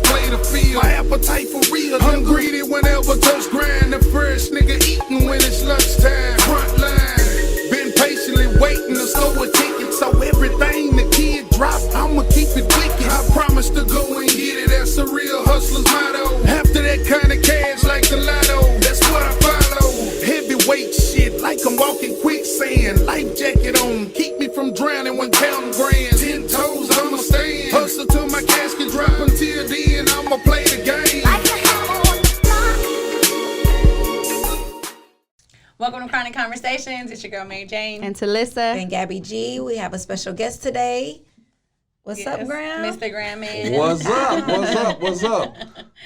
play the field. My appetite for real. I'm greedy whenever touch grind. The first nigga eating when it's lunchtime. Front line. Been patiently waiting to slow a ticket. So everything the kid drop, I'ma keep it wicked. I promise to go and get it. That's a real hustler's motto. After that kind of cash like the lotto, that's what I follow. Heavyweight shit like I'm walking quicksand. Life jacket on, keep me from drowning when counting grand. 10 toes, I'ma stand. Hustle till my casket drop. Until then, I'ma play the game. Welcome to Chronic Conversations. It's your girl Mary Jane And Talissa. And Gabby G. We have a special guest today. What's up, Graham? Mr. Graham Man. What's up? What's up? What's up?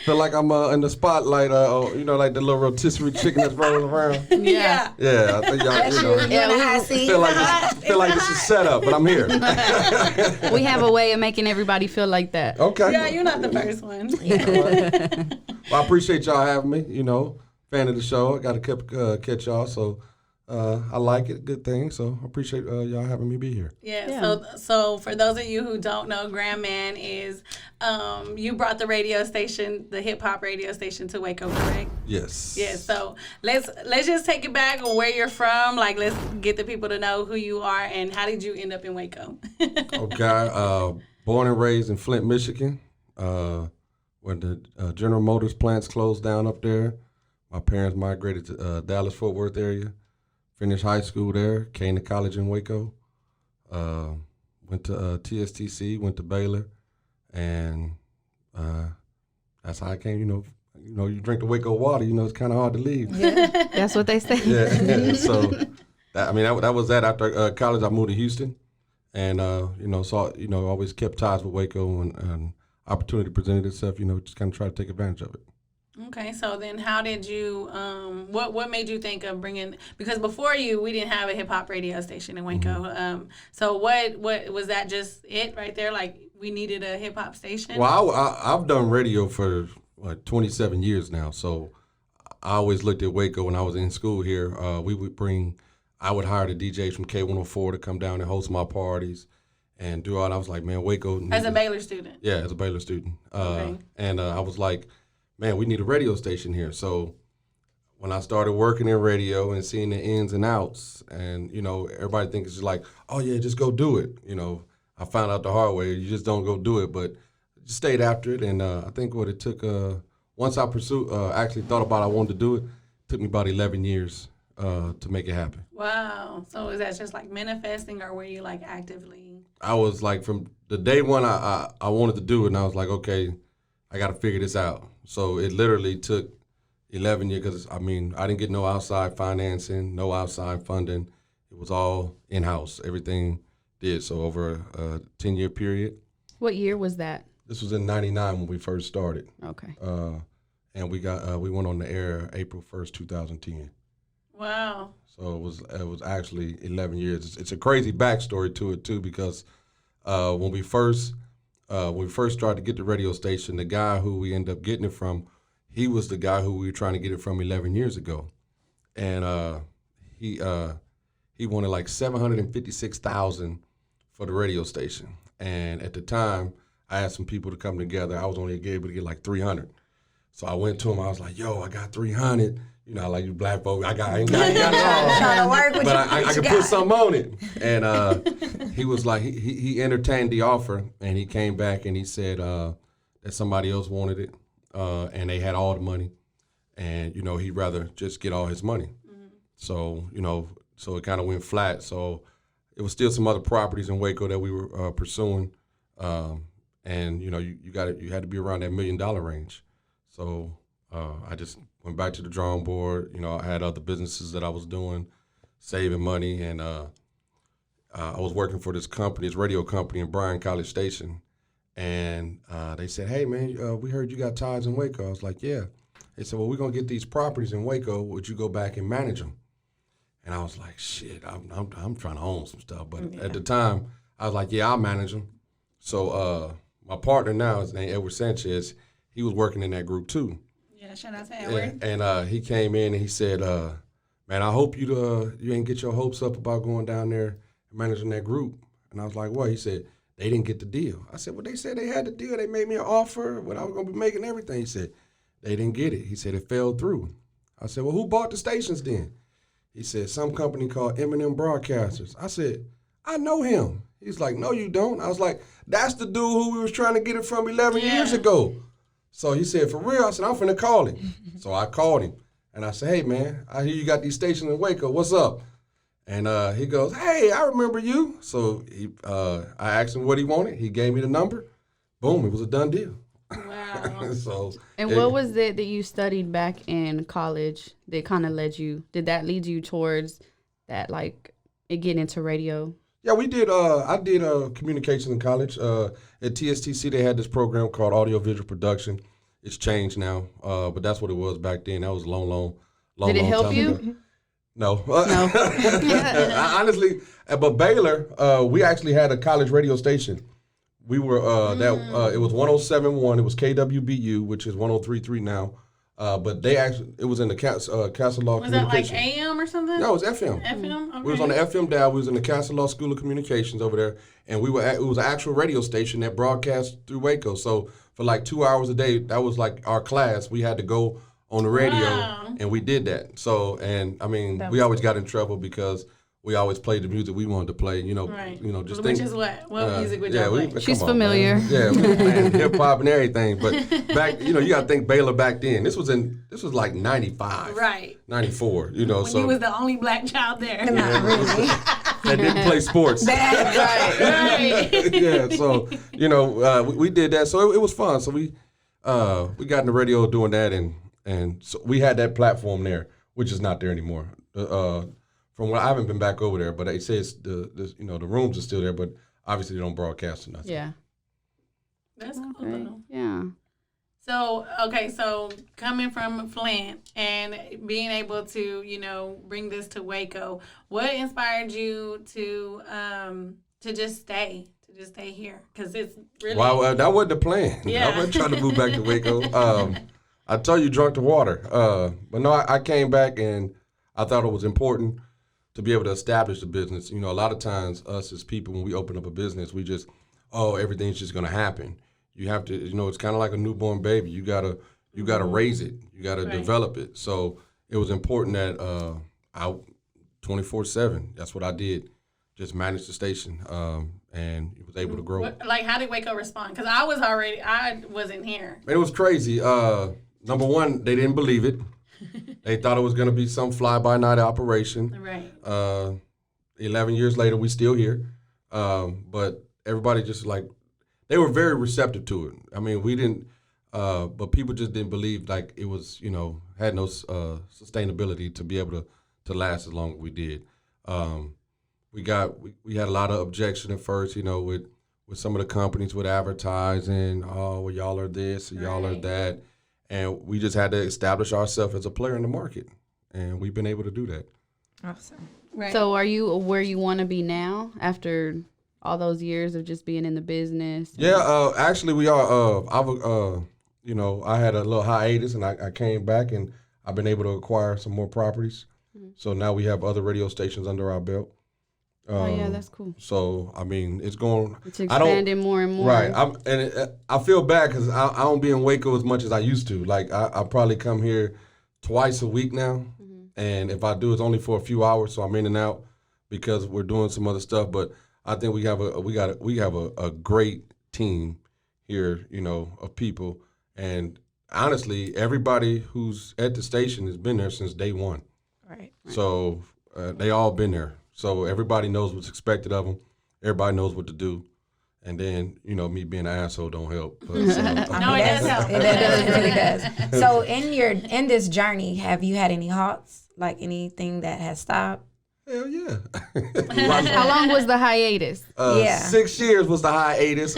Feel like I'm in the spotlight, like the little rotisserie chicken that's rolling around. Yeah. Yeah, I think y'all, feel like this is set up, but I'm here. We have a way of making everybody feel like that. Okay. Yeah, you're not the first one. Well, I appreciate y'all having me. Fan of the show. I got to catch y'all, so I like it. Good thing. So I appreciate y'all having me be here. Yeah. So for those of you who don't know, Graham Man is you brought the radio station, the hip hop radio station, to Waco, correct? Yes. Yeah. So let's just take it back on where you're from. Like, let's get the people to know who you are and how did you end up in Waco? Okay. Born and raised in Flint, Michigan, when the General Motors plants closed down up there. My parents migrated to Dallas-Fort Worth area, finished high school there, came to college in Waco, went to TSTC, went to Baylor, and that's how I came. You drink the Waco water, it's kind of hard to leave. Yeah, that's what they say. Yeah. So, that was that. After college, I moved to Houston, and always kept ties with Waco, and opportunity presented itself. Just kind of try to take advantage of it. Okay, so then how did you, what made you think of bringing, because before you, we didn't have a hip-hop radio station in Waco. Mm-hmm. So what was that just it right there? Like, we needed a hip-hop station? Well, I've done radio for 27 years now, so I always looked at Waco when I was in school here. I would hire the DJs from K104 to come down and host my parties and do all. I was like, man, Waco. As a Baylor student? Yeah, as a Baylor student. Okay. And I was like, man, we need a radio station here. So when I started working in radio and seeing the ins and outs, and, everybody thinks it's just like, oh, yeah, just go do it. I found out the hard way. You just don't go do it, but just stayed after it. And I think what it took, once I actually thought about I wanted to do it, took me about 11 years to make it happen. Wow. So is that just like manifesting, or were you like actively? I was like, from the day one I wanted to do it, and I was like, okay, I got to figure this out. So it literally took 11 years because, I didn't get no outside financing, no outside funding. It was all in-house. Everything did. So over a 10-year period. What year was that? This was in 99 when we first started. Okay. And we went on the air April 1st, 2010. Wow. So it was actually 11 years. It's a crazy backstory to it, too, because when we first started to get the radio station, the guy who we ended up getting it from, he was the guy who we were trying to get it from 11 years ago. And he wanted like $756,000 for the radio station. And at the time, I had some people to come together. I was only able to get like 300. So I went to him. I was like, yo, I got 300. Like you black folk, I ain't got it all. Trying to work with but you. I can put something on it. And he was like, he entertained the offer, and he came back and he said that somebody else wanted it, and they had all the money, and he'd rather just get all his money. Mm-hmm. So so it kind of went flat. So it was still some other properties in Waco that we were pursuing, and you had to be around that $1 million range. So I just went back to the drawing board. I had other businesses that I was doing, saving money, and I was working for this radio company in Bryan College Station, and they said, hey, man, we heard you got ties in Waco. I was like, yeah. They said, well, we're going to get these properties in Waco. Would you go back and manage them? And I was like, shit, I'm trying to own some stuff. But at the time, I was like, yeah, I'll manage them. So my partner now, his name Edward Sanchez, he was working in that group too. Yeah, shout out to Edward. And he came in and he said, man, I hope you ain't get your hopes up about going down there and managing that group. And I was like, what? He said, they didn't get the deal. I said, well, they said they had the deal. They made me an offer, what I was going to be making everything. He said, they didn't get it. He said, it fell through. I said, well, who bought the stations then? He said, some company called M&M Broadcasters. I said, I know him. He's like, no, you don't. I was like, that's the dude who we was trying to get it from 11 years ago. So he said, for real? I said, I'm finna call him. So I called him. And I said, hey, man, I hear you got these stations in Waco. What's up? And he goes, hey, I remember you. So I asked him what he wanted. He gave me the number. Boom, it was a done deal. Wow. What was it that you studied back in college that kind of did that lead you towards that, like, getting into radio? Yeah, we did. I did communications in college. At TSTC, they had this program called audiovisual production. It's changed now, but that's what it was back then. That was long Did it help time you? ago. No. No. Honestly, but Baylor, we actually had a college radio station. We were it was 107.1. It was KWBU, which is 103.3 now. But it was in the Castle Law Was that like Communications. AM or something? No, it was FM. FM? Okay. We was on the FM dial. We was in the Castle Law School of Communications over there, and it was an actual radio station that broadcast through Waco. So for like 2 hours a day, that was like our class. We had to go on the radio, and we did that. So, and I mean, we always got in trouble because we always played the music we wanted to play. Right. Just Which think. is what? What music would y'all play? She's familiar. Man. Yeah, we playing hip hop and everything. But back, you got to think Baylor back then. This was like 95. Right. 94. When you was the only black child there. Not really. that didn't play sports. Right. Yeah, so we did that, so it was fun. So we got in the radio doing that, and so we had that platform there, which is not there anymore. From what I haven't been back over there, but they say it's the rooms are still there, but obviously they don't broadcast or nothing. Yeah. That's cool Okay. though. Yeah. So coming from Flint and being able to, bring this to Waco, what inspired you to just stay here? Because it's really... Well, that wasn't the plan. Yeah. I wasn't trying to move back to Waco. I told you drunk the water. But no, I came back and I thought it was important to be able to establish the business. A lot of times us as people, when we open up a business, we just, everything's just going to happen. You have to, it's kind of like a newborn baby. You gotta raise it. You gotta develop it. So it was important that I 24/7. That's what I did. Just managed the station, and was able to grow. How did Waco respond? Because I wasn't here. It was crazy. Number one, they didn't believe it. They thought it was gonna be some fly-by-night operation. Right. 11 years later, we still here. But everybody just they were very receptive to it. I mean, we didn't, but people just didn't believe it was, had no sustainability to be able to last as long as we did. We had a lot of objection at first, with some of the companies with advertising. Oh, well, y'all are this, or y'all are that, and we just had to establish ourselves as a player in the market, and we've been able to do that. Awesome. Right. So are you where you want to be now after all those years of just being in the business? Yeah, actually we are. I had a little hiatus and I came back and I've been able to acquire some more properties. Mm-hmm. So now we have other radio stations under our belt. Yeah, that's cool. So, I mean, it's going. It's expanding more and more. Right. I feel bad because I don't be in Waco as much as I used to. I probably come here twice a week now. Mm-hmm. And if I do, it's only for a few hours. So I'm in and out because we're doing some other stuff. But I think we have a great team here, of people. And honestly, everybody who's at the station has been there since day one. Right. So they all been there. So everybody knows what's expected of them. Everybody knows what to do. And then, me being an asshole don't help. But, No, it does help. It really does. So in this journey, have you had any halts? Like anything that has stopped? Hell yeah. How long was the hiatus? 6 years was the hiatus.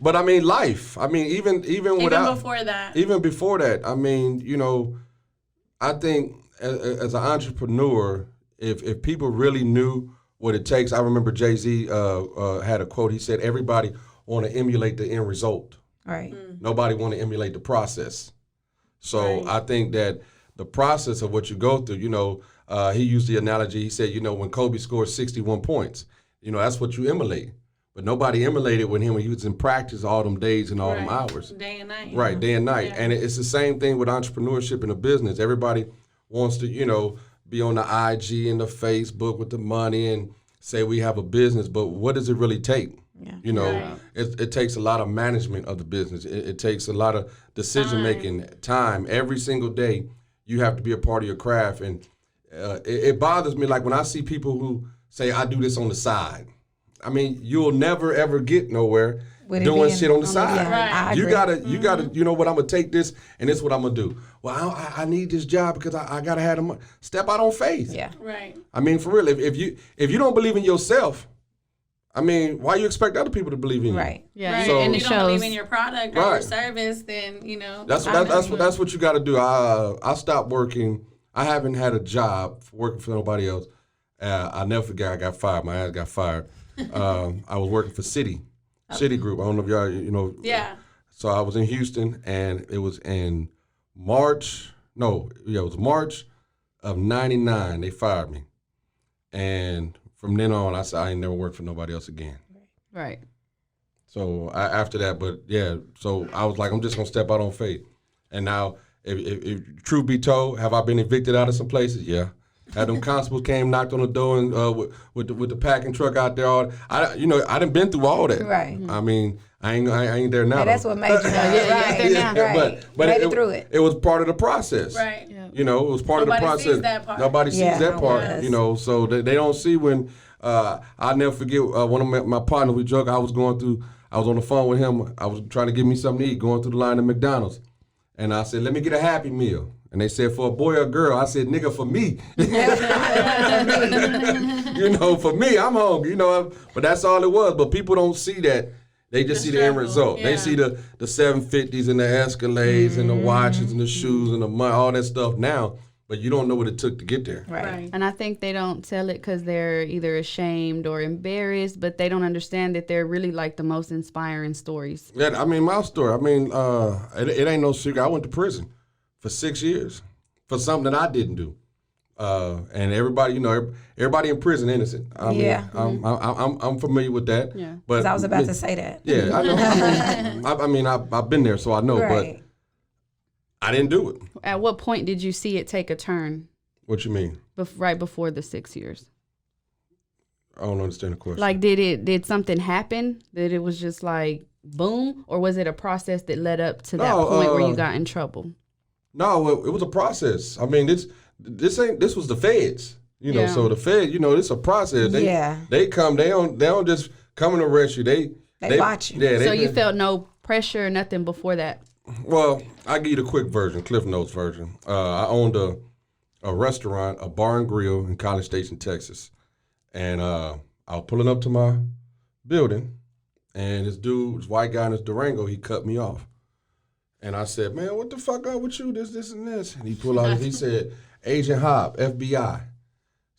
But I mean, life. I mean, even before that. Even before that. I mean, I think as an entrepreneur, if people really knew what it takes, I remember Jay-Z had a quote. He said, "Everybody want to emulate the end result. Right. Nobody want to emulate the process." So I think that the process of what you go through, he used the analogy. He said, when Kobe scored 61 points, that's what you emulate. But nobody emulated with him when he was in practice all them days and all them hours. Day and night. Right, day and night. And it's the same thing with entrepreneurship in a business. Everybody wants to, be on the IG and the Facebook with the money and say we have a business, but what does it really take? Yeah. It takes a lot of management of the business. It takes a lot of decision-making, time. Every single day, you have to be a part of your craft. And it bothers me, like when I see people who say, I do this on the side. I mean, you'll never, ever get nowhere doing shit on the side. Yeah, I You agree. you gotta, you know what, I'm gonna take this and this is what I'm gonna do. Well, I need this job because I gotta have the money. Step out on faith. Yeah. Right. I mean, for real, if you don't believe in yourself, I mean, why you expect other people to believe in you? Right. Yeah, Right. So- if and you it don't believe shows. in your product or your Right. service, then That's what you got to do. I stopped working. I haven't had a job working for nobody else. I never forget. I got fired. My ass got fired. I was working for City Group. I don't know if y'all Yeah. So I was in Houston, and it was in March. No, yeah, it was March of '99. They fired me, and from then on, I said I ain't never worked for nobody else again. Right. So after that, but yeah, so I was like, I'm just gonna step out on faith. And now, if truth be told, have I been evicted out of some places? Yeah. Had them constables came, knocked on the door, and with the packing truck out there. I done been through all that. Right. I mean, I ain't there now. And that's though. what made you right. Right. But made it through it. It was part of the process. Right. Yeah. It was part Nobody of the process. sees that part. Nobody sees Yeah, that part. yes. So they don't see when. I'll never forget one of my partners. We joke. I was on the phone with him. I was trying to get me something to eat, going through the line at McDonald's, and I said, "Let me get a Happy Meal." And they said, "For a boy or a girl?" I said, "Nigga, for me." For me, I'm hungry. But that's all it was. But people don't see that. They just The see the end struggle, result. yeah. They see the 750s and the Escalades and the watches and the shoes and the money, all that stuff now. But you don't know what it took to get there. Right. And I think they don't tell it because they're either ashamed or embarrassed, but they don't understand that they're really like the most inspiring stories. Yeah, I mean, my story. I mean, it ain't no secret. I went to prison for 6 years for something that I didn't do. And everybody, everybody in prison innocent. I mean, Yeah. I'm familiar with that. Yeah. But 'Cause I was about to say that. Yeah, I know. I've been there, so I know. Right. But I didn't do it. At what point did you see it take a turn What you mean? right before the 6 years? I don't understand the question. Like, did something happen that it was just like boom, or was it a process that led up to that No, point where you got in trouble? No, it was a process. I mean, this was the feds. Yeah. So the Fed, it's a process. They come. They don't just come and arrest you. They watch you. Yeah. So you felt no pressure or nothing before that? Well, I'll give you the quick version, Cliff Notes version. I owned a restaurant, a bar and grill in College Station, Texas. And I was pulling up to my building, and this white guy in this Durango, he cut me off. And I said, "Man, what the fuck up with you? This, and this." And he pulled out, he said, "Agent Hobb, FBI."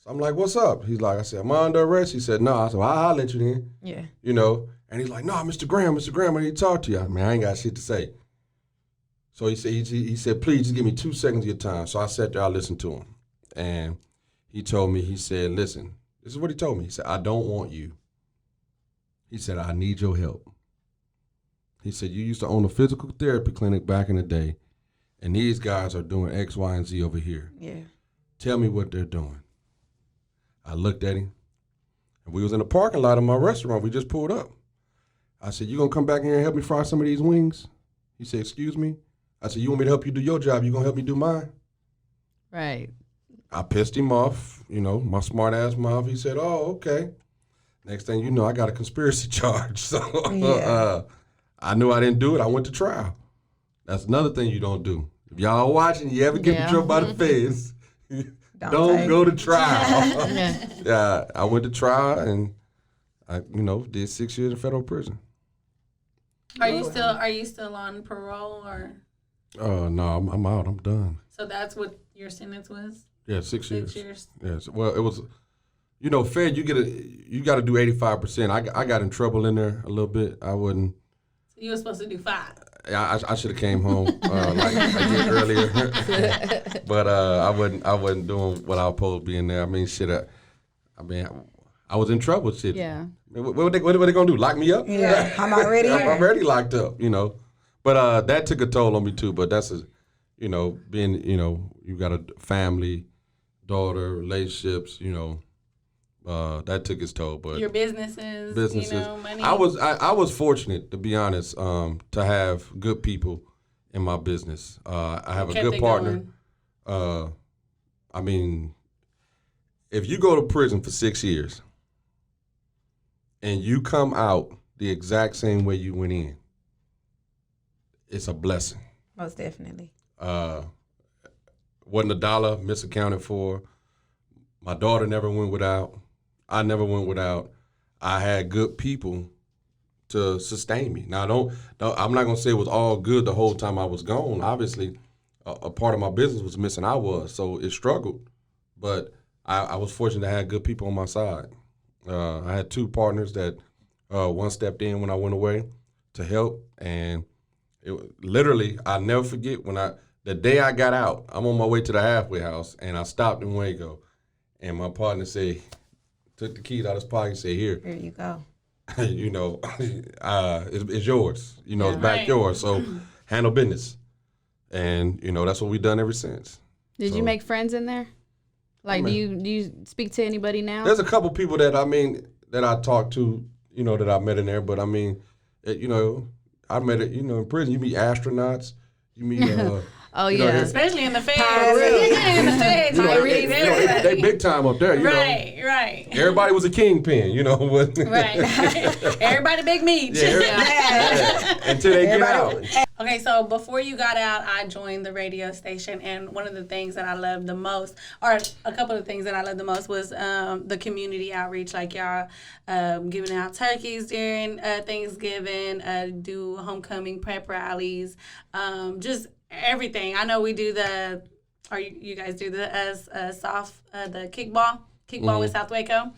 So I'm like, "What's up?" He's like, I said, "Am I under arrest?" He said, "No." I said, "Well, I'll let you in." Yeah. And he's like, "No, Mr. Graham, I need to talk to you." I mean, I ain't got shit to say. So he said, "Please just give me 2 seconds of your time." So I sat there, I listened to him. And he told me, he said, "Listen," this is what he told me. He said, "I don't want you." He said, "I need your help." He said, "You used to own a physical therapy clinic back in the day, and these guys are doing X, Y, and Z over here. Yeah. Tell me what they're doing." I looked at him, and we was in the parking lot of my restaurant. We just pulled up. I said, "You gonna come back here and help me fry some of these wings?" He said, "Excuse me?" I said, "You want me to help you do your job? You gonna help me do mine?" Right. I pissed him off, my smart ass mouth. He said, "Oh, okay." Next thing you know, I got a conspiracy charge. So Yeah. I knew I didn't do it. I went to trial. That's another thing you don't do. If y'all are watching, you ever get in trouble by the feds, don't go to trial. Yeah, I went to trial, and I, did 6 years in federal prison. Are you still on parole, or? No, I'm out. I'm done. So that's what your sentence was? Yeah, 6 years. 6 years. Yes. Well, it was, Fed, you got to do 85%. I got in trouble in there a little bit. I wouldn't. You were supposed to do 5. I should have came home like a year earlier, but I wasn't doing what I was supposed to be in there. I mean, shit. I was in trouble city. Yeah. What are they gonna do? Lock me up? Yeah, I'm already I'm here. already locked up, But that took a toll on me too. But that's being, you got a family, daughter, relationships, that took its toll. But Your businesses, money. I was fortunate, to be honest, to have good people in my business. I have a good partner. If you go to prison for 6 years and you come out the exact same way you went in, it's a blessing. Most definitely. Wasn't a dollar misaccounted for. My daughter never went without. I never went without. I had good people to sustain me. Now, I'm not gonna say it was all good the whole time I was gone. Obviously, a part of my business was missing. I was, so it struggled, but I was fortunate to have good people on my side. I had 2 partners that one stepped in when I went away to help, and literally, I'll never forget the day I got out. I'm on my way to the halfway house, and I stopped in Waco, and my partner took the keys out of his pocket and said, "Here you go. It's yours. It's back yours. So handle business." And that's what we've done ever since. Did you make friends in there? Like, do you speak to anybody now? There's a couple people that I talked to, that I met in there. But I met it, in prison. You meet astronauts. You meet. Oh, yeah. Especially in the feds. In the feds, they big time up there. Right. Everybody was a kingpin, Right. Everybody big meat. Yeah. Until they get out. Okay, so before you got out, I joined the radio station, and one of the things that I loved the most, or a couple of things that I loved the most, was the community outreach. Like y'all giving out turkeys during Thanksgiving, do homecoming prep rallies, just everything. I know we do you guys do the kickball with South Waco.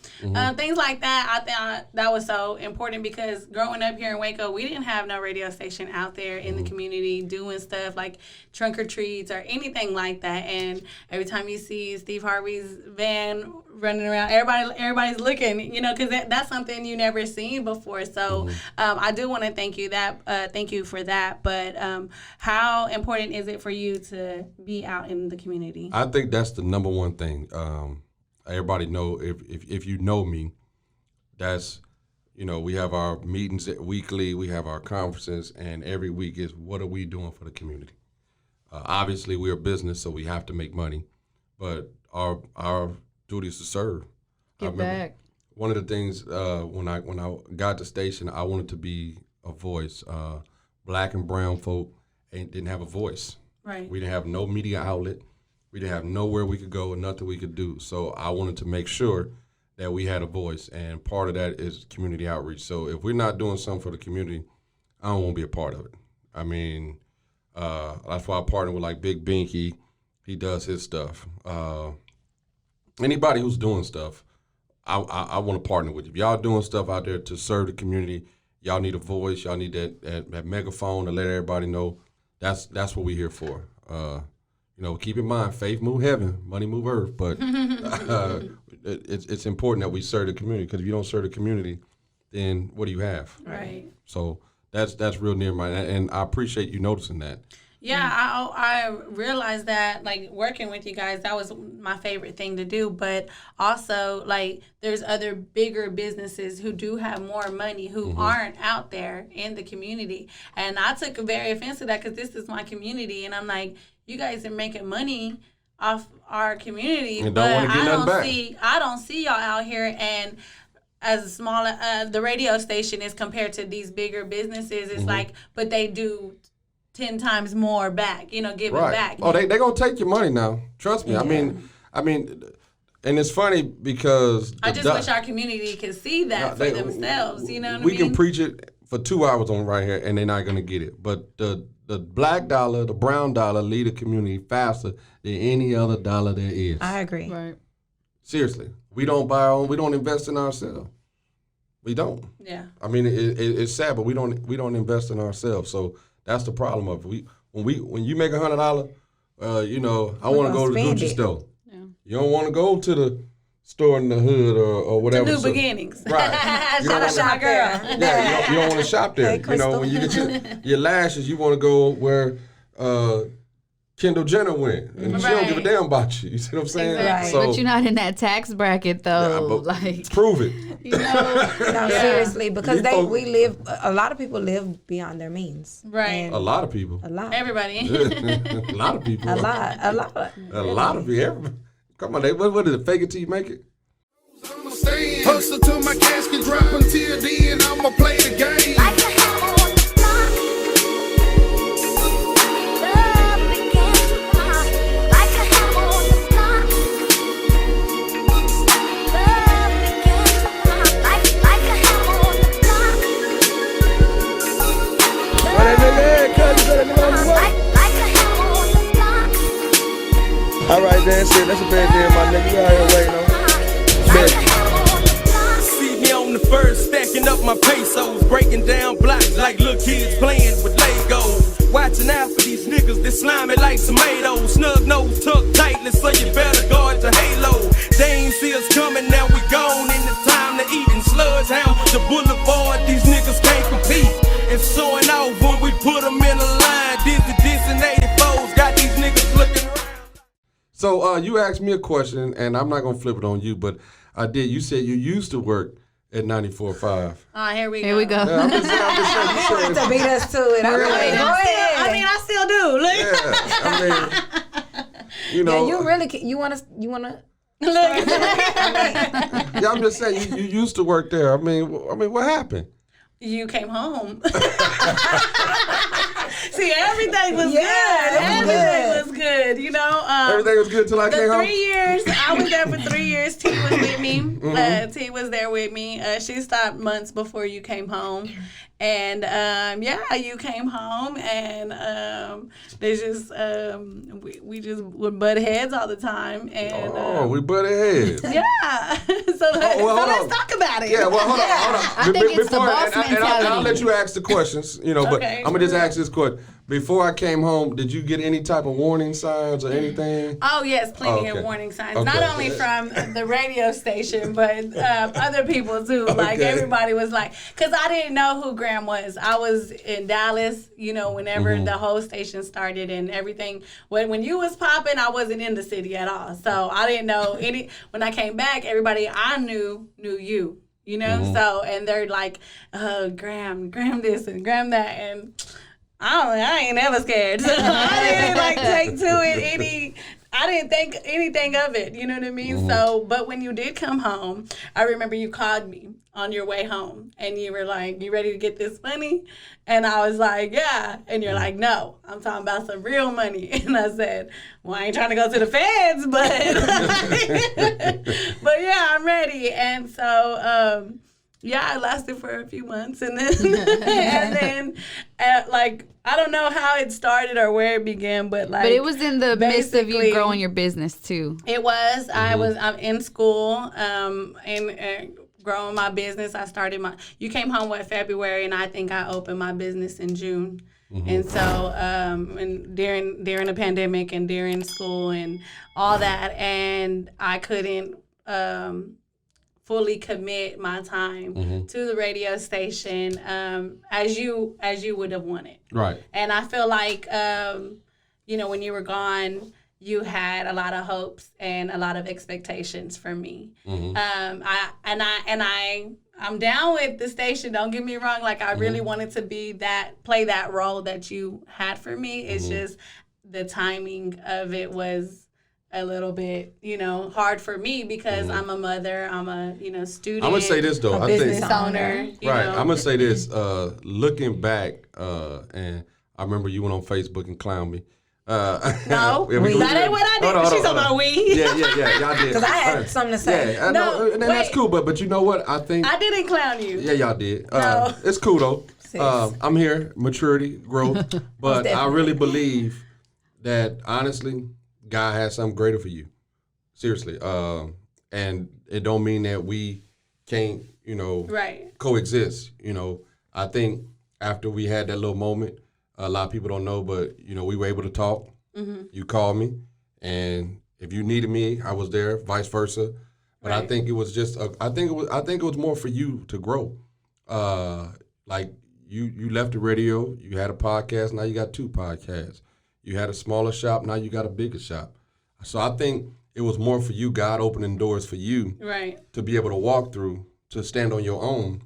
Things like that. I thought that was so important because growing up here in Waco, we didn't have no radio station out there in the community doing stuff like trunk or treats or anything like that. And every time you see Steve Harvey's van running around, everybody's looking, because that's something you never seen before. So I do want to thank you for that. But how important is it for you to be out in the community? I think that's the number one thing. Everybody know if you know me, that's we have our meetings weekly, we have our conferences, and every week is what are we doing for the community. Obviously, we're a business, so we have to make money, but our duty is to serve. Give back. One of the things when I got the station, I wanted to be a voice. Black and brown folk didn't have a voice. Right. We didn't have no media outlet. We didn't have nowhere we could go and nothing we could do. So I wanted to make sure that we had a voice, and part of that is community outreach. So if we're not doing something for the community, I don't want to be a part of it. I mean, that's why I partner with like Big Binky. He does his stuff. Anybody who's doing stuff, I want to partner with you. If y'all doing stuff out there to serve the community, y'all need a voice. Y'all need that megaphone to let everybody know. That's what we're here for. Keep in mind, faith move heaven, money move earth. But it's important that we serve the community, because if you don't serve the community, then what do you have? Right. So that's real near my, and I appreciate you noticing that. Yeah, I realized that, like, working with you guys, that was my favorite thing to do. But also, like, there's other bigger businesses who do have more money who aren't out there in the community. And I took very offense to that because this is my community. And I'm like, you guys are making money off our community, and but I don't see y'all out here. And as a small, the radio station is compared to these bigger businesses. It's like, but they do 10 times more back, giving back. Oh, they gonna take your money now. Trust me. Yeah. I mean, and it's funny because I just wish our community could see that for themselves. You know what I mean? We can preach it for 2 hours on right here, and they're not gonna get it. But the black dollar, the brown dollar lead the community faster than any other dollar there is. I agree. Right. Seriously, we don't buy our own. We don't invest in ourselves. We don't. Yeah. I mean, it's sad, but we don't invest in ourselves. So that's the problem of it. When you make $100, I want to go to the Gucci store. Yeah. You don't want to go to the store in the hood or whatever. New beginnings. Right. Shout out to my girl. Yeah, you don't want to shop there. Hey, you know, when you get your lashes, you want to go where Kendall Jenner went, and she don't give a damn about you. You see what I'm saying? Exactly. So, But you're not in that tax bracket though. but like, prove it. you know, No, seriously, because You a lot of people live beyond their means. Right. And A lot of people. a lot. Everybody. A lot of people. A lot. A lot of people. Come on, what is it? Fake it till you make it. Hustle till my casket drop until then I'ma play the game. Like a hammer on the block. Love began to rock. Like a hammer on the block. Love began to rock. Like a hammer on the block. Like a hammer on the block. All right, then, shit, that's a bad day, my nigga. You out here waiting on. See me on the first, stacking up my pesos, breaking down blocks like little kids playing with Legos. Watching out for these niggas that slimy like tomatoes. Snug nose tucked tightly, so you better guard your halo. They ain't see us coming, now we gone, and it's time to eat and sludge hound the boulevard. These niggas can't compete. And showing off when we put them in a line. This and 84's got these niggas looking around. So you asked me a question, and I'm not gonna flip it on you, but I did. You said you used to work at 94.5. Oh, here we go. here we go. Yeah, I'm just saying. to beat us to it. All right, go ahead. I still do. Look. Yeah, I mean, you know. Yeah, you really you want to Look. Yeah, I'm just saying you used to work there. I mean, what happened? You came home. See, everything was Yeah, good. it was Everything was good. You know, Everything was good till I the came 3 home. years, I was there for 3 years. T was with me. T was there with me. She stopped months before you came home. And, you came home and they just, we just would butt heads all the time. And We butted heads. yeah. so let's talk about it. Yeah, well, hold on. I think it's the boss and I'll mentality. let you ask the questions, but Okay, I'm going to just ask this question. Before I came home, did you get any type of warning signs or anything? Oh, yes, plenty Okay. of warning signs. Okay. Not only from the radio station, but other people too. Like, Okay. everybody was like, because I didn't know who Graham was. I was in Dallas, whenever the whole station started and everything. When you was popping, I wasn't in the city at all. So I didn't know any. When I came back, everybody I knew you. So, and they're like, Graham this and Graham that. And I ain't never scared. So I didn't take to it I didn't think anything of it. You know what I mean? So, but when you did come home, I remember you called me on your way home and you were like, "You ready to get this money?" And I was like, "Yeah." And you're like, "No, I'm talking about some real money." And I said, "Well, I ain't trying to go to the feds, but yeah, I'm ready." And so, I lasted for a few months, and then, I don't know how it started or where it began, but it was in the midst of you basically, growing your business too. It was. I'm in school, and growing my business. I started you came home February, and I think I opened my business in June. And so, and during the pandemic and during school and all that, and I couldn't fully commit my time to the radio station as you would have wanted. Right. And I feel like when you were gone, you had a lot of hopes and a lot of expectations for me. I'm down with the station. Don't get me wrong. Like, I really wanted to play that role that you had for me. It's just the timing of it was a little bit, hard for me because I'm a mother, I'm a, student. I'm going to say this, though. I business think, owner. right. I'm going to say this. Looking back, and I remember you went on Facebook and clowned me. No, yeah, that ain't what I did. She's talking about we. Yeah, y'all did. Because I had something to say. Yeah, No, and that's wait. cool. But you know what? I think. I didn't clown you. Yeah, y'all did. No. It's cool though. Sis. I'm here, maturity, growth. But I really believe that honestly, God has something greater for you. Seriously. And it don't mean that we can't, Right. coexist. I think after we had that little moment, a lot of people don't know, but we were able to talk. You called me, and if you needed me, I was there. Vice versa. But I think it was just I think it was more for you to grow. Like you left the radio, you had a podcast, now you got 2 podcasts. You had a smaller shop, now you got a bigger shop. So I think it was more for you, God opening doors for you to be able to walk through, to stand on your own,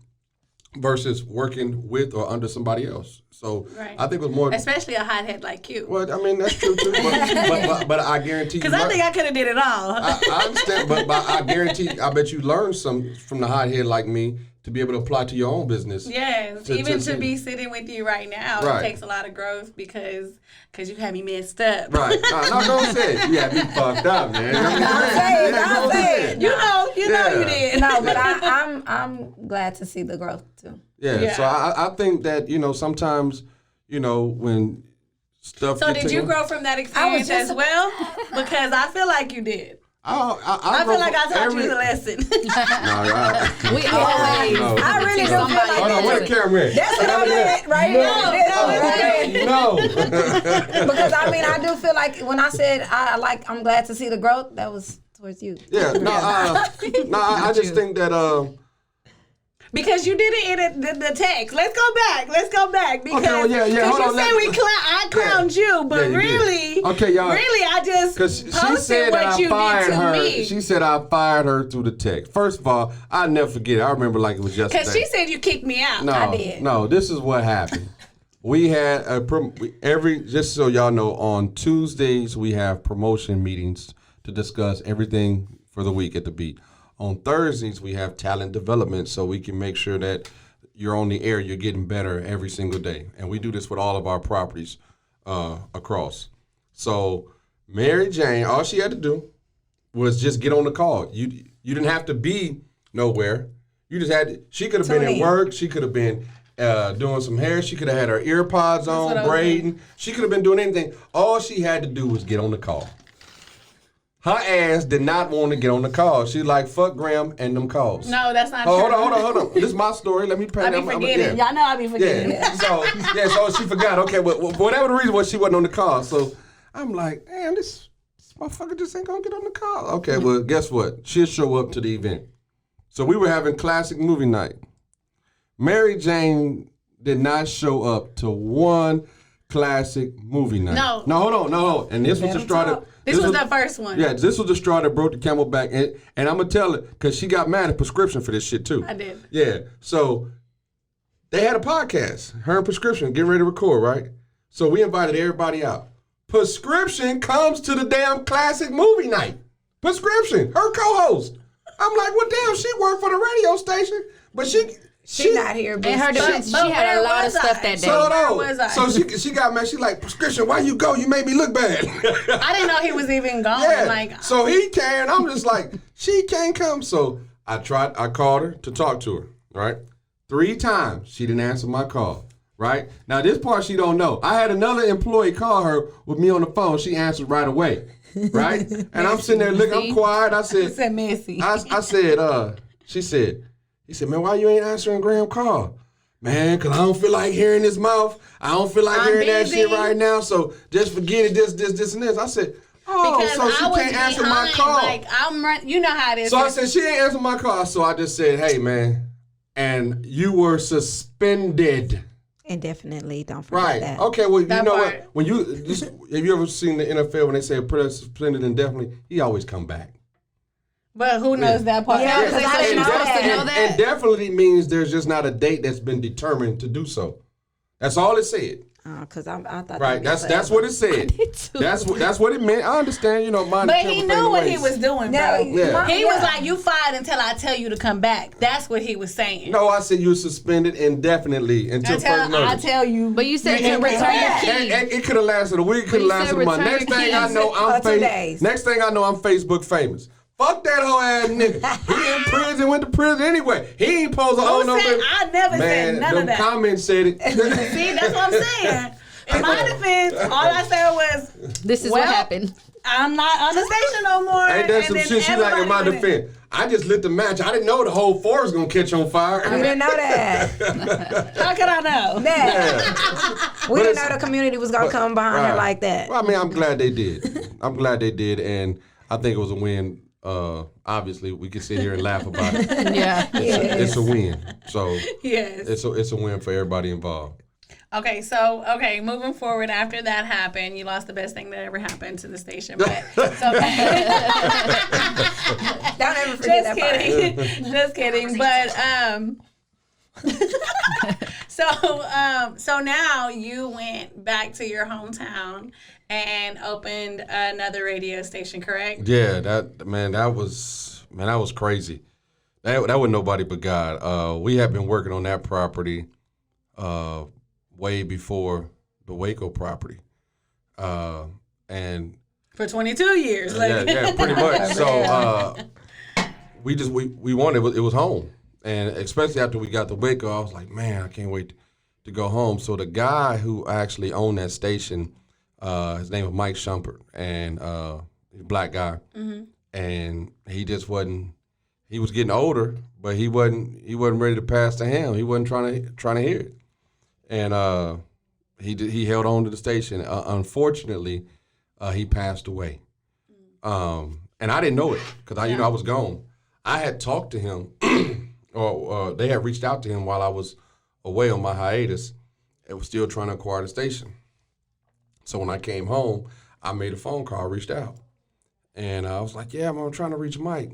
versus working with or under somebody else. So I think it was more, especially a hothead like you. Well, I mean that's true too, but I guarantee you. Because I think I could have did it all. I understand, but I guarantee, I bet you learned some from the hothead like me to be able to apply to your own business. Yes, even to be sitting with you right now, it takes a lot of growth because you had me messed up. Right. No, don't say it. You had me fucked up, man. Don't say it. You know you did. No, but I'm glad to see the growth too. Yeah. So I think that, sometimes, when stuff. So did you grow from that experience as well? Because I feel like you did. I feel like I taught you the lesson. We always. I really do feel like hold on, where the camera at? That's what I meant right here. No. Because I do feel like when I said I'm glad to see the growth, that was towards you. Yeah. I just think that. Because you did it in the text. Let's go back. Because hold on. I clowned you, but really, okay, y'all. Really, I just posted what you did to me. She said I fired her through the text. First of all, I'll never forget it. I remember like it was yesterday. Because she said you kicked me out. No, I did. No, this is what happened. We had just so y'all know, on Tuesdays we have promotion meetings to discuss everything for the week at the Beat. On Thursdays, we have talent development so we can make sure that you're on the air, you're getting better every single day. And we do this with all of our properties across. So Mary Jane, all she had to do was just get on the call. You didn't have to be nowhere. You just had to, she could have been at work. She could have been doing some hair. She could have had her ear pods on, braiding. She could have been doing anything. All she had to do was get on the call. Her ass did not want to get on the call. She's like, fuck Graham and them calls. No, that's not true. Hold on. This is my story. Let me pay I be forgetting. Y'all know I be forgetting. Yeah. So she forgot. Okay, but whatever the reason was, she wasn't on the call. So I'm like, damn, this motherfucker just ain't gonna get on the call. Okay, well, guess what? She'll show up to the event. So we were having classic movie night. Mary Jane did not show up to one classic movie night. No, hold on. And this was the straw that... This was the first one. Yeah, this was the straw that broke the camel back. And I'm going to tell it, because she got mad at Prescription for this shit, too. I did. Yeah. So they had a podcast, her and Prescription, getting ready to record, right? So we invited everybody out. Prescription comes to the damn classic movie night. Prescription, her co-host. I'm like, well, damn, she worked for the radio station, but she not here. And her defense, she had a lot of stuff that day. So she got mad. She like, Prescription, why you go? You made me look bad. I didn't know he was even going. Yeah. Like, so he came. I'm just like, she can't come. So I called her to talk to her. Right, 3 times she didn't answer my call. Right now, this part she don't know. I had another employee call her with me on the phone. She answered right away. Right, and I'm sitting there looking. I'm quiet. I said, messy. I said, she said. He said, man, why you ain't answering Graham call? Man, because I don't feel like hearing his mouth. I don't feel like hearing that shit right now. So just forget it, this, and this. I said, because so she can't answer my call. Like, you know how it is. So I said, she ain't answer my call. So I just said, hey, man, and you were suspended. Indefinitely, don't forget that. Okay, well, you know what? When have you ever seen the NFL when they say a player suspended indefinitely? He always come back. But who knows that part? Yeah, because I didn't know that. And definitely means there's just not a date that's been determined to do so. That's all it said. Because I thought. Right, that's what it said. That's what it meant. I understand, mine. But he knew what he was doing, bro. Yeah. He was like, "You fired until I tell you to come back." That's what he was saying. No, I said you suspended indefinitely until further notice. I tell you. But you said you return your key. And it could have lasted a week. Could have lasted a month. Next thing I know, I'm Facebook famous. Fuck that whole ass nigga. He in prison, went to prison anyway. He ain't supposed to own no business. I never said none of that. Comments said it. See, that's what I'm saying. In my defense, all I said was, this is what happened. I'm not on the station no more. Ain't that some shit she like in my defense? I just lit the match. I didn't know the whole floor was going to catch on fire. I didn't know that. How could I know? We didn't know the community was going to come behind her like that. Well, I mean, I'm glad they did. And I think it was a win obviously we can sit here and laugh about it. Yeah. It's a win. So Yes. it's a win for everybody involved. Okay, so moving forward after that happened, you lost the best thing that ever happened to the station. But so Don't ever forget just that part. kidding, just kidding. But so now you went back to your hometown and opened another radio station, correct? Yeah, that was crazy. That was nobody but God. We had been working on that property way before the Waco property, and For 22 years. yeah, pretty much. So we wanted it was home, and especially after we got to Waco, I was like, man, I can't wait to go home. So the guy who actually owned that station, his name was Mike Shumpert, and he's a black guy, and he just wasn't. He was getting older, but he wasn't ready to pass the ham. He wasn't trying to hear it, and he held on to the station. Unfortunately, he passed away, and I didn't know it because I was gone. I had talked to him, or they had reached out to him while I was away on my hiatus, and was still trying to acquire the station. So when I came home, I made a phone call, reached out, and I was like, "Yeah, I'm trying to reach Mike."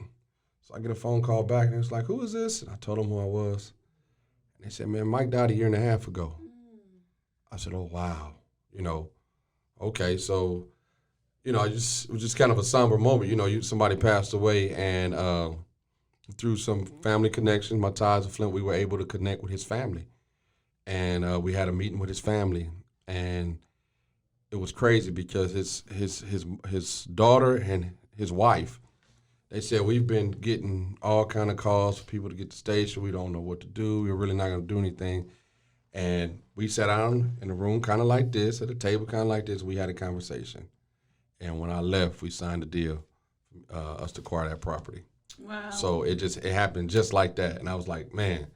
So I get a phone call back, and it's like, "Who is this?" And I told them who I was, and they said, "Man, Mike died 1.5 years ago." I said, "Oh wow, okay." So, it was just kind of a somber moment. Somebody passed away, and through some family connections, my ties with Flint, we were able to connect with his family, and we had a meeting with his family, and it was crazy because his daughter and his wife, they said, "We've been getting all kind of calls for people to get the station. We don't know what to do. We're really not going to do anything." And we sat down in a room kind of like this, at a table kind of like this. We had a conversation. And when I left, we signed a deal, us to acquire that property. Wow. So it happened just like that. And I was like, man.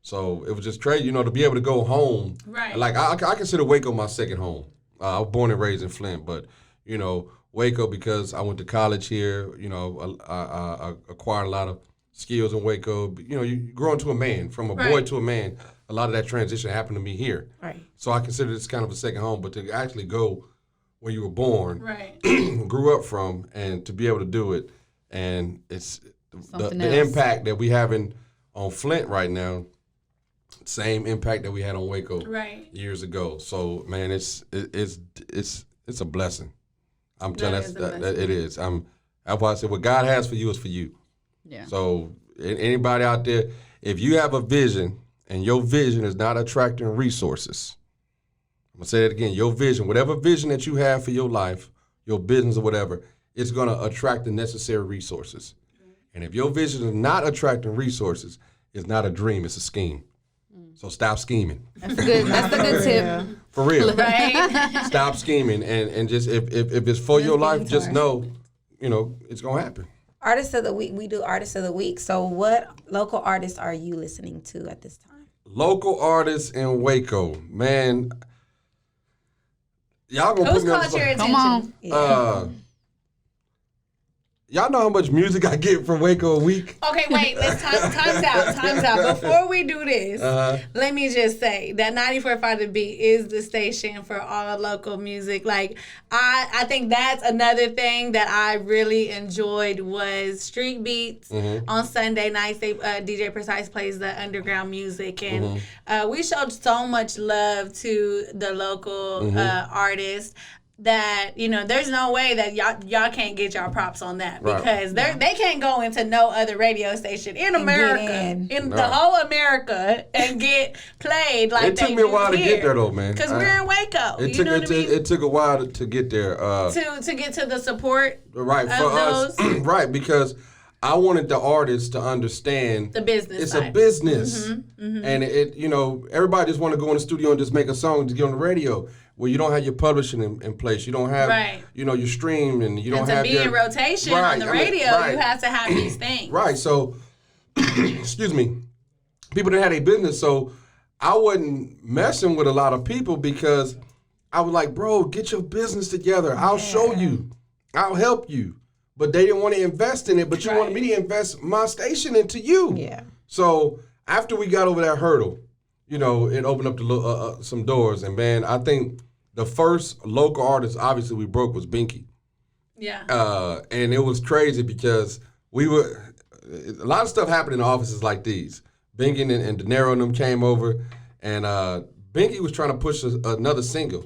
So it was just crazy, to be able to go home. Right. Like I consider Waco my second home. I was born and raised in Flint, but, Waco, because I went to college here, I acquired a lot of skills in Waco. You grow into a man, from a boy to a man. A lot of that transition happened to me here. Right. So I consider this kind of a second home, but to actually go where you were born, Right. grew up from, and to be able to do it, and it's the else. impact that we having on Flint right now, same impact that we had on Waco years ago. So man, it's a blessing. I'm telling you, that it is. That's why I said what God has for you is for you. Yeah. So anybody out there, if you have a vision and your vision is not attracting resources, I'm going to say that again, your vision, whatever vision that you have for your life, your business or whatever, it's going to attract the necessary resources. And if your vision is not attracting resources, it's not a dream, it's a scheme. So stop scheming. That's a good tip. For real. Right. Stop scheming and just if it's for your life, just know, it's going to happen. Artist of the Week. We do Artist of the Week. So what local artists are you listening to at this time? Local artists in Waco. Man, y'all gonna Who's put me on caught the your spot. attention? Yeah. Y'all know how much music I get from Waco a week? Okay, wait. Time's out. Before we do this, let me just say that 94.5 The Beat is the station for all local music. Like, I think that's another thing that I really enjoyed was Street Beats. On Sunday nights. DJ Precise plays the underground music, and we showed so much love to the local artists. That there's no way that y'all can't get y'all props on that because they can't go into no other radio station in America, the whole America, and get played like it took me a while to get there though, man. Because we're in Waco. It took a while to get there. To get to the support. Right for us, right, because I wanted the artists to understand the business. It's side. a business, and everybody just want to go in the studio and just make a song to get on the radio. Well, you don't have your publishing in place. You don't have, your stream, and you don't have your... to be in rotation on the radio, you have to have these things. Right, so, excuse me, people that had a business, so I wasn't messing with a lot of people because I was like, bro, get your business together. I'll show you. I'll help you. but they didn't want to invest in it. But you wanted me to invest my station into you. Yeah. So after we got over that hurdle, you know, it opened up the, some doors. And man, I think the first local artist, obviously, we broke was Binky. Yeah. And it was crazy because a lot of stuff happened in the offices like these. Binky and De Niro and them came over, and Binky was trying to push another single.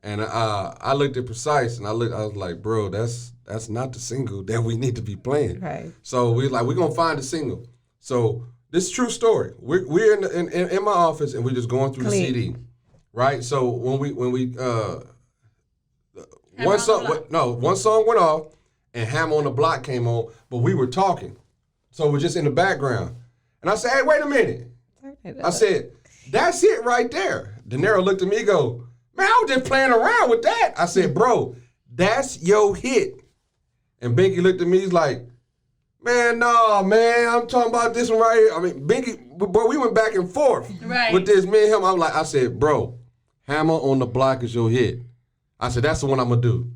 And I looked at Precise, and I was like, bro, that's not the single that we need to be playing. Right. So we're going to find a single. So this is a true story. We're in my office, and we're just going through the CD. Right? So when we one song went off, and Hammer on the Block came on, but we were talking. So we're just in the background. And I said, hey, wait a minute. I said, that's it right there. De Niro looked at me and go, man, I was just playing around with that. I said, bro, that's your hit. And Binky looked at me, he's like, man, no, man, I'm talking about this one right here. I mean, Binky, bro, we went back and forth with this. Me and him, I said, bro, Hammer on the Block is your hit. I said, that's the one I'm going to do.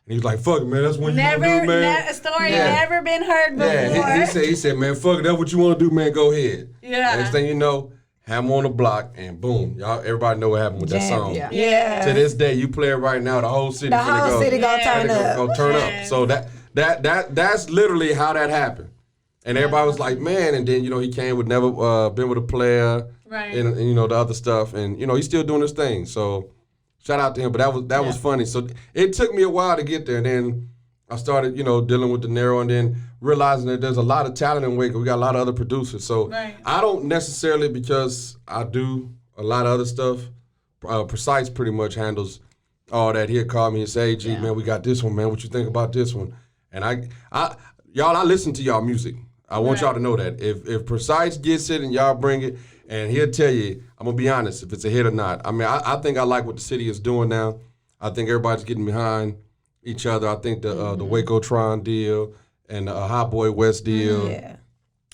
And he was like, fuck it, man, that's what you want to do, man. A story never been heard before. Yeah, he said, man, fuck it, that's what you want to do, man, go ahead. Yeah. Next thing you know, Hammer on the Block, and boom, everybody know what happened with that song. Yeah. To this day, you play it right now, the whole city gonna turn up. Go turn up. So that's literally how that happened. And everybody was like, man, and then, you know, he came with Never Been With a Player, and you know, the other stuff, and, you know, he's still doing his thing, so shout out to him, but that was funny. So it took me a while to get there, and then I started, you know, dealing with De Niro, and then realizing that there's a lot of talent in Waco. We got a lot of other producers. So I don't necessarily, because I do a lot of other stuff, Precise pretty much handles all that. He'll call me and say, hey, G, man, we got this one, man. What you think about this one? And I listen to y'all music. I want y'all to know that. If Precise gets it and y'all bring it, and he'll tell you, I'm going to be honest, if it's a hit or not. I mean, I think I like what the city is doing now. I think everybody's getting behind each other. I think the Waco Tron deal and the Hot Boy West deal,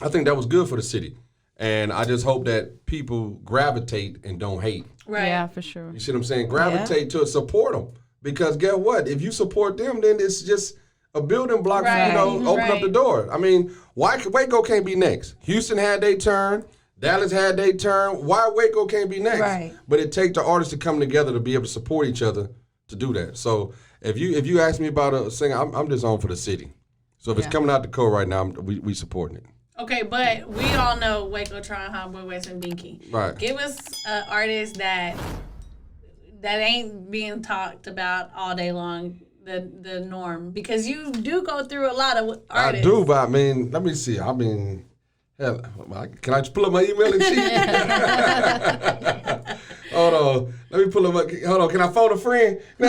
I think that was good for the city. And I just hope that people gravitate and don't hate. Right. Yeah, for sure. You see what I'm saying? Gravitate to it, support them. Because guess what? If you support them, then it's just a building block for, you know, open up the door. I mean, why Waco can't be next? Houston had their turn. Dallas had their turn. Why Waco can't be next? Right. But it takes the artists to come together to be able to support each other to do that. So if you ask me about a singer, I'm just on for the city. So if it's coming out the code right now, we supporting it. Okay, but we all know Waco, Tron, Hot Boy West, and Binky. Right. Give us an artist that ain't being talked about all day long, the norm, because you do go through a lot of artists. I do, but I mean, let me see. I mean, hell, can I just pull up my email and see? Hold on. Let me pull up hold on. Can I phone a friend? No.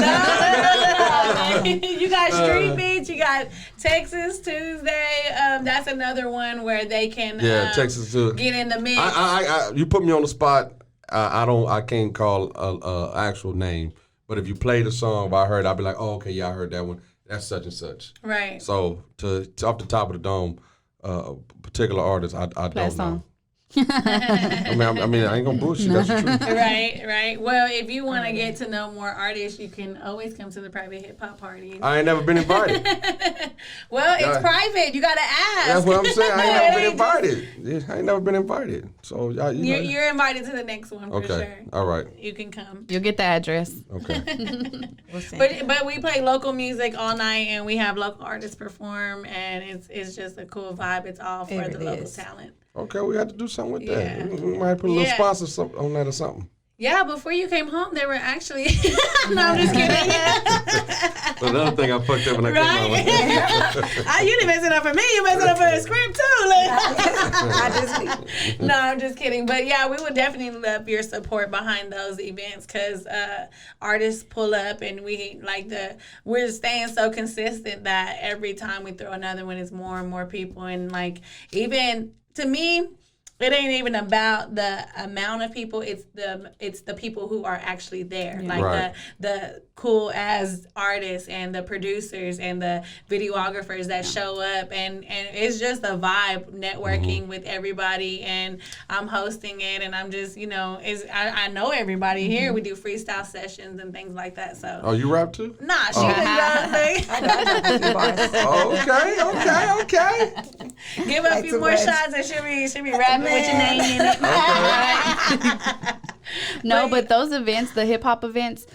You got Street Beats. You got Texas Tuesday. That's another one where they can Texas too. Get in the mix. You put me on the spot. I can't call a actual name. But if you play the song, if I heard, I'll be like, oh, okay, yeah, I heard that one. That's such and such. Right. So to off the top of the dome, a particular artist, I don't know. I mean, I ain't gonna bullshit. That's the truth. Right. Well, if you want to get to know more artists, you can always come to the private hip hop party. I ain't never been invited. Well, it's private. You gotta ask. That's what I'm saying. I ain't never been invited. I ain't never been invited. So you're invited to the next one for sure. All right. You can come. You'll get the address. Okay. But we play local music all night, and we have local artists perform, and it's just a cool vibe. It's all for the local talent. Okay, we have to do something with that. We might put a little sponsor on that or something. Yeah, before you came home, they were actually. No, I'm just kidding. But another thing I fucked up when I came home. You didn't mess it up for me. You messed it up for the script too. No, I'm just kidding. But yeah, we would definitely love your support behind those events because artists pull up and we're staying so consistent that every time we throw another one, it's more and more people. And like even to me, it ain't even about the amount of people. It's the people who are actually there, like Right. the cool as artists and the producers and the videographers that show up, and it's just a vibe networking with everybody. And I'm hosting it, and I'm just I know everybody here. We do freestyle sessions and things like that. So Oh, you rap too? nah, she Okay. give her a few more shots, and she'll be rapping with your name in it. No, but those events, the hip hop events,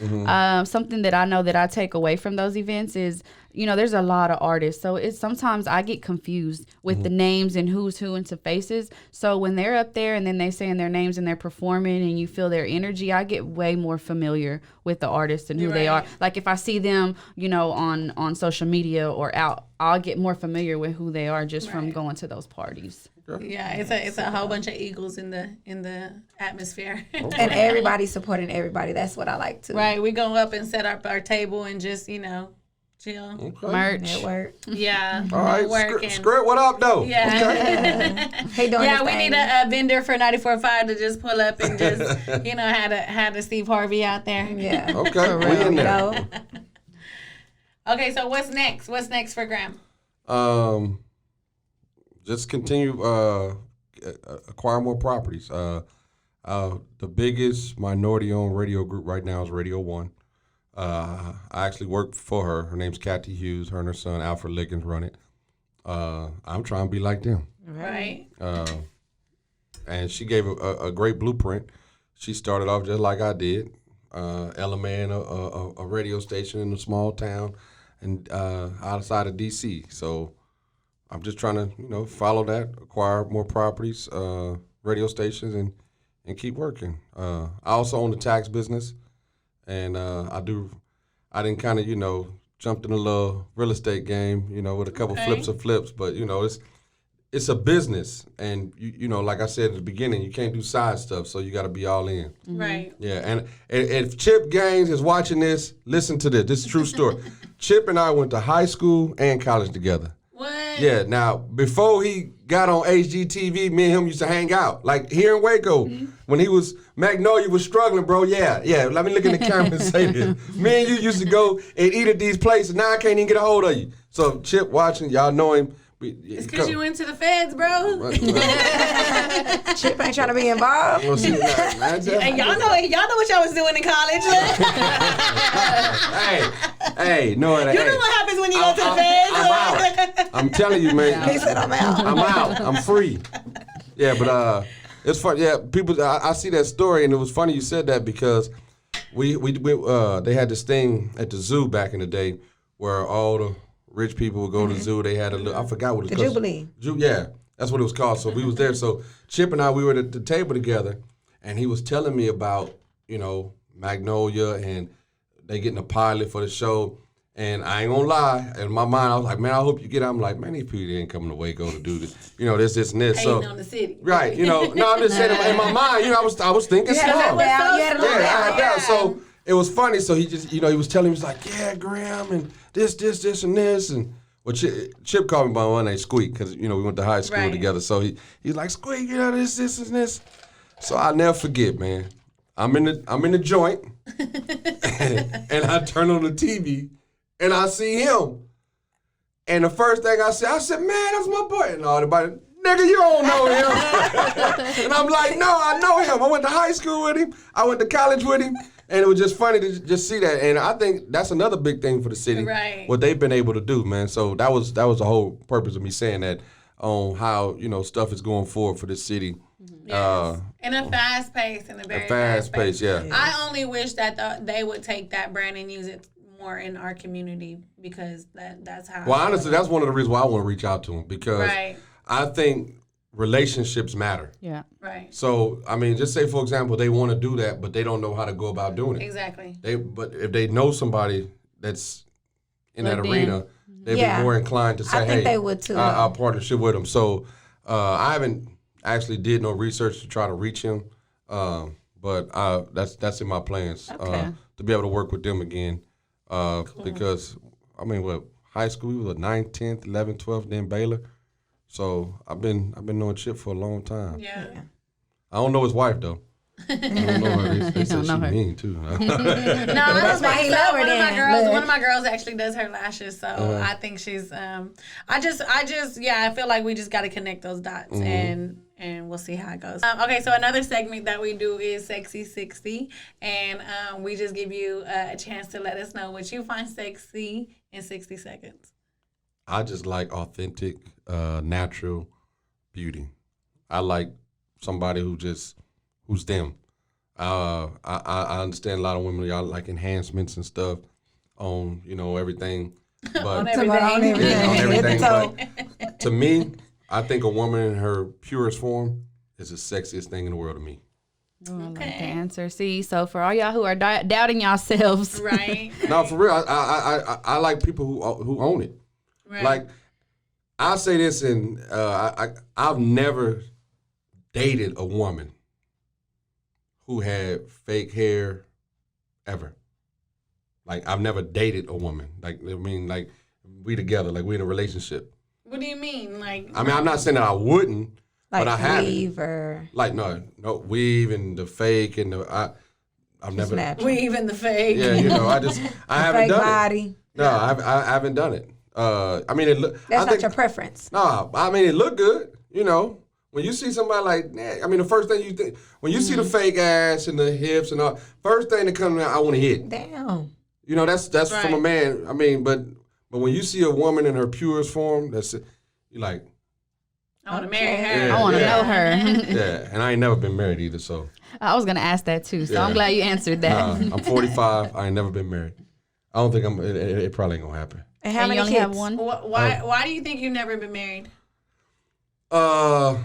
something that I know that I take away from those events is, there's a lot of artists. So it's sometimes I get confused with the names and who's who into faces. So when they're up there and then they saying their names and they're performing and you feel their energy, I get way more familiar with the artist and who they are. Like if I see them, on social media or out, I'll get more familiar with who they are just from going to those parties. Yeah, it's a whole bunch of eagles in the atmosphere. And everybody supporting everybody. That's what I like too. Right, we go up and set up our table and just chill. Okay. Merch. Network. Yeah, All right. network Script, what up, though? Yeah. He doing Yeah, his we thing. need a vendor for 94.5 to just pull up and just had a Steve Harvey out there. Yeah. Okay, we in there. Okay, so what's next? What's next for Graham? Just continue acquire more properties. The biggest minority-owned radio group right now is Radio 1. I actually work for her. Her name's Kathy Hughes. Her and her son, Alfred Liggins, run it. I'm trying to be like them. Right. And she gave a great blueprint. She started off just like I did. LMA, a radio station in a small town and outside of D.C. So I'm just trying to, follow that, acquire more properties, radio stations, and keep working. I also own the tax business, and I didn't kind of, jumped in a little real estate game, with a couple flips, but, it's a business, and, like I said at the beginning, you can't do side stuff, so you got to be all in. Right. Yeah, and if Chip Gaines is watching this, listen to this. This is a true story. Chip and I went to high school and college together. What? Yeah, now, before he got on HGTV, me and him used to hang out. Like here in Waco, when Magnolia was struggling, bro, yeah. Let me look in the camera and say this. Me and you used to go and eat at these places. Now I can't even get a hold of you. So Chip watching, y'all know him. It's because you went to the feds, bro. Chip ain't trying to be involved. Well, see, And y'all know what y'all was doing in college. hey, no, it ain't. You know what happens when you go to the feds. I'm out. I'm telling you, man. He said, I'm out. I'm out. I'm free. Yeah, but it's fun. Yeah, people. I see that story, and it was funny you said that because we they had this thing at the zoo back in the day where all the rich people would go to the zoo. They had a little, I forgot what it was called. Jubilee. Yeah, that's what it was called. So we was there. So Chip and I, we were at the table together, and he was telling me about, Magnolia, and they getting a pilot for the show. And I ain't gonna lie, in my mind, I was like, man, I hope you get out. I'm like, man, these people ain't coming to Waco to do this, this, and this. Hating on the city. Right, no, I'm just saying in my mind, I was thinking small. Yeah. So it was funny. So he just, he was telling me, he was like, yeah, Graham, and this, and this, and well, Chip called me by my name, Squeak, because we went to high school together. So he's like, Squeak, this, and this. So I'll never forget, man. I'm in the joint, and I turn on the TV, and I see him. And the first thing I said, man, that's my boy. And everybody, nigga, you don't know him. And I'm like, no, I know him. I went to high school with him. I went to college with him. And it was just funny to just see that. And I think that's another big thing for the city, what they've been able to do, man. So that was the whole purpose of me saying that on how, stuff is going forward for the city. Yes. In a fast pace, in a very fast pace. Yeah. I only wish that they would take that brand and use it more in our community, because that's how. Well, honestly, that's one of the reasons why I want to reach out to them, because I think relationships matter. Yeah. Right. So, I mean, just say, for example, they want to do that, but they don't know how to go about doing it. Exactly. But if they know somebody that's in that arena, they'd be more inclined to say, I think they would too. I'll partnership with them. So, I haven't actually did no research to try to reach him, but that's in my plans to be able to work with them again. Because, I mean, high school, we were 9th, 10th, 11th, 12th, then Baylor. So I've been knowing Chip for a long time. Yeah. I don't know his wife though. I don't know her. They said she mean too. No, That's why he love her then. One of my girls actually does her lashes, so I think she's. I feel like we just got to connect those dots, and we'll see how it goes. Okay, so another segment that we do is Sexy 60, and we just give you a chance to let us know what you find sexy in 60 seconds. I just like authentic, natural beauty. I like somebody who's them. I understand a lot of women, y'all like enhancements and stuff on, everything. But On everything. on everything. But to me, I think a woman in her purest form is the sexiest thing in the world to me. Oh, I like the answer. See, so for all y'all who are doubting yourselves. Right. No, for real, I like people who own it. Right. Like, I say this, and I've never dated a woman who had fake hair ever. Like, I've never dated a woman. Like, I mean, like, we together, like, we in a relationship. What do you mean? Like, I mean, I'm not saying that I wouldn't, Like but I haven't. weave or Like, no weave and the fake and I've never. natural. weave in the fake. Yeah, I haven't fake done body. it. No, I haven't done it. I mean, That's not your preference. No, I mean, it looked good, When you see somebody like that, I mean, the first thing you think, when you see the fake ass and the hips and all, first thing that comes out, I want to hit. Damn. That's Right. from a man. I mean, but when you see a woman in her purest form, you're like, I want to marry her. Yeah. I want to know her. yeah. And I ain't never been married either, so. I was going to ask that too, so Yeah. I'm glad you answered that. I'm 45. I ain't never been married. I don't think it probably ain't gonna happen. And how And you many only kids? have one? Why do you think you've never been married? I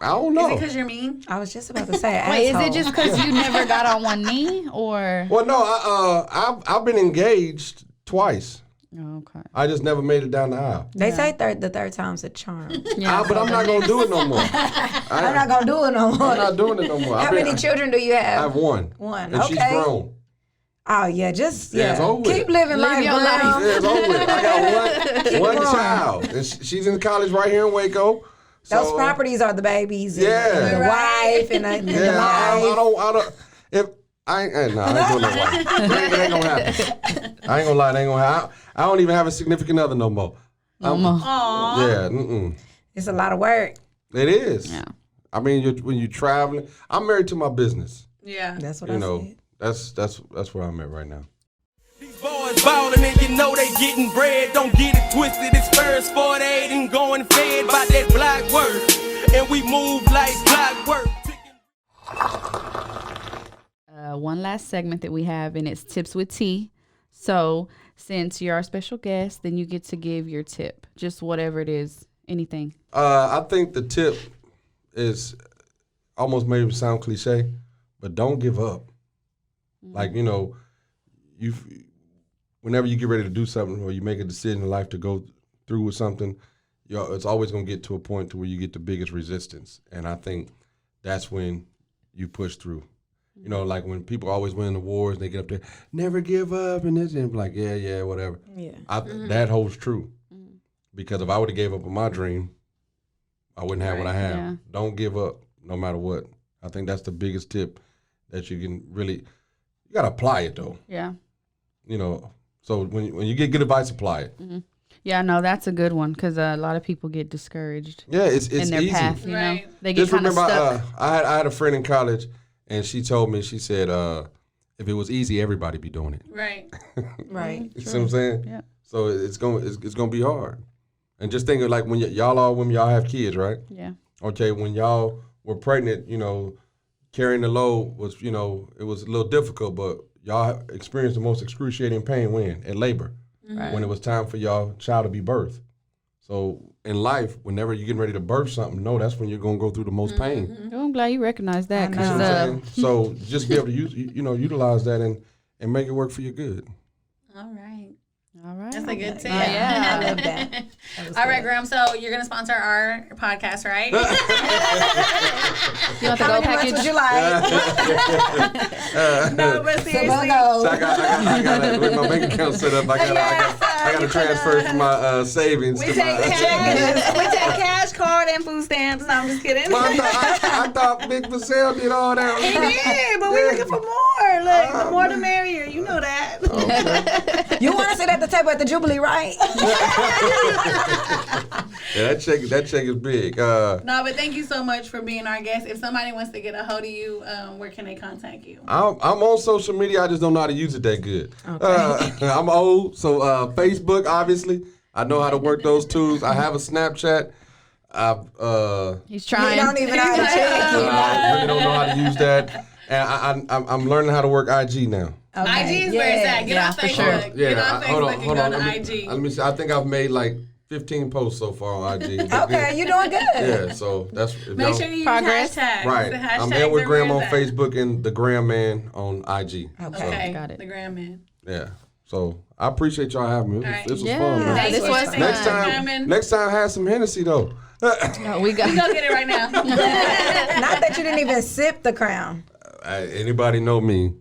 don't know. Is it because you're mean? I was just about to say, Wait, is asshole. it just because you never got on one knee, or? Well, no, I've been engaged twice. Oh, okay. I just never made it down the aisle. They say the third time's a charm. But I'm not gonna do it no more. I'm not gonna do it no more. I'm not doing it no more. How many children do you I have? have one. One, And she's okay. grown. Oh yeah, just Yeah, it's over with. keep living life, your girl. life. Yeah, it's over with. I got one going. child. And she's in college right here in Waco. Those So, properties are the babies. And, Yeah. and the wife and the Yeah, I life. don't. If I ain't doing no wife. It ain't gonna happen. I ain't gonna lie. It ain't gonna happen. I don't even have a significant other no more. Aww. Yeah. It's a lot of work. It is. Yeah. I mean, when you're traveling, I'm married to my business. Yeah. That's what You I know, said. that's where I'm at right now. These boys ballin' and you know they getting bread. Don't get it twisted. It's first 48 and going fed by that black word. And we move like clockwork. One last segment that we have, and it's Tips with T. So since you're our special guest, then you get to give your tip, just whatever it is, anything. I think the tip is almost maybe sound cliche, but don't give up. Like, whenever you get ready to do something or you make a decision in life to go through with something, it's always going to get to a point to where you get the biggest resistance. And I think that's when you push through. Like when people always win the wars, they get up there, never give up, and this, and like, yeah, whatever. Yeah. That holds true. Because if I would have gave up on my dream, I wouldn't have what I have. Yeah. Don't give up, no matter what. I think that's the biggest tip that you can really. You gotta apply it though. Yeah. So when you get good advice, apply it. Yeah, no, that's a good one because a lot of people get discouraged Yeah, it's in their easy. path. You Right. know, they get Just kind of remember, stuck. I had a friend in college, and she told me, she said, if it was easy, everybody be doing it. Right. Right. You see what I'm saying? Yeah. So it's gonna be hard. And just think of like when y'all all women, y'all have kids, right? Yeah. Okay, when y'all were pregnant, carrying the load was, it was a little difficult, but y'all experienced the most excruciating pain when? At labor. Right. When it was time for y'all child to be birthed. So in life, whenever you're getting ready to birth something, that's when you're going to go through the most pain. Oh, I'm glad you recognize that. You see what I'm saying? So just be able to utilize that and make it work for your good. All right. All right. That's a good tip. Yeah. I love that. All right, Graham. So you're gonna sponsor our podcast, right? You want the How gold many months package? would you like? No, but So seriously. go. So I got with my bank account set up. I got I got to transfer from my savings. We to take my, cash card and food stamps. No, I'm just kidding. Well, I thought Big Vassell did all that. He did, but we're looking for more. Look, the more the merrier. You know that. Okay. You want to sit at the table at the Jubilee, right? Yeah, that check is big. No, but thank you so much for being our guest. If somebody wants to get a hold of you, where can they contact you? I'm on social media. I just don't know how to use it that good. Okay. I'm old, so Facebook, obviously. I know how to work those tools. I have a Snapchat. He's trying. You don't even know how to check. I really don't know how to use that. And I'm learning how to work IG now. Okay. IG is where it's at. Get on for Facebook. sure. Get on Facebook and go to IG. Let me see. I think I've made like 15 posts so far on IG. Okay, you're doing good. Yeah, so that's Make sure you use Progress. hashtags. right. The I'm hashtags Edward are Graham where on it's at. Facebook and the Graham Man on IG. Okay, Got it. the Graham Man. Yeah. So I appreciate y'all having me. This was Yeah. fun. Man. Thanks this for was coming. Next time, have some Hennessy though. No, we got. We go get it right now. Not that you didn't even sip the Crown. Anybody know me?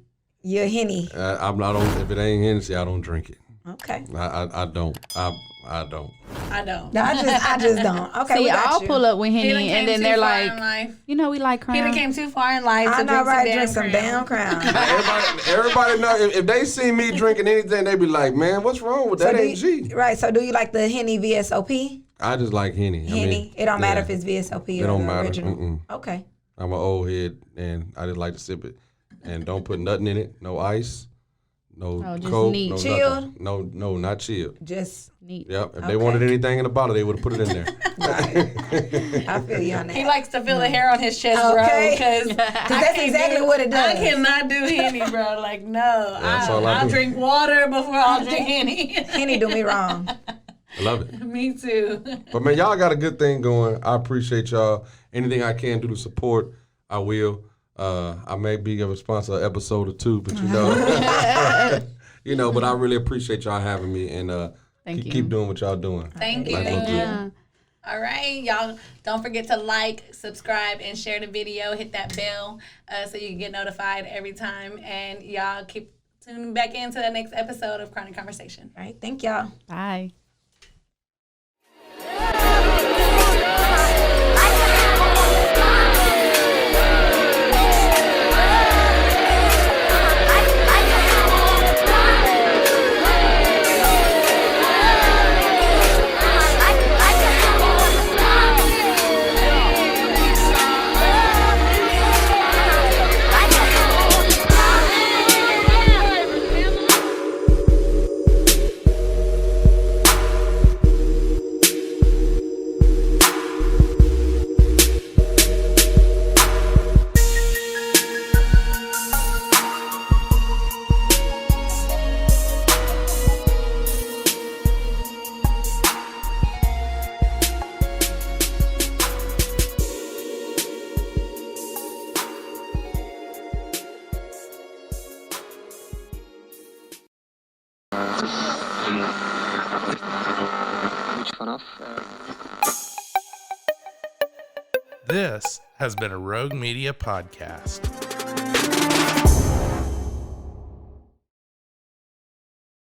You're Henny. I'm not on. If it ain't Hennessy, I don't drink it. Okay. I don't. I don't. I don't. No, I just don't. Okay, we See, got I'll you. pull up with He done Henny, came and then too they're far like, in life. you know, we like He done Crown. came too far in life I to know, right? drink Drink some damn Crown. Everybody know if they see me drinking anything, they be like, "Man, what's wrong with that? Ain't G." Right. So, do you like the Henny VSOP? I just like Henny. Henny. It don't matter if it's VSOP or It don't the matter. original. Mm-mm. Okay. I'm an old head, and I just like to sip it, and don't put nothing in it. No ice, no just Coke, neat. no Chilled? nothing. No, not chilled. Just. Neat. Yep. If they wanted anything in the bottle, they would have put it in there. I feel you on that. He likes to feel the hair on his chest, Okay. bro. Because that's exactly what it does. I cannot do Henny, bro. Like, no. That's all I I'll do. drink water before I'll drink Henny. Henny do me wrong. I love it. Me too. But man, y'all got a good thing going. I appreciate y'all. Anything I can do to support, I will. I may be a sponsor an episode or two, but you know, but I really appreciate y'all having me, and keep doing what y'all doing. Thank you. Like we'll do. Yeah. All right, y'all. Don't forget to like, subscribe, and share the video. Hit that bell so you can get notified every time. And y'all keep tuning back into the next episode of Chronic Conversation. All right. Thank y'all. Bye. This has been a Rogue Media podcast.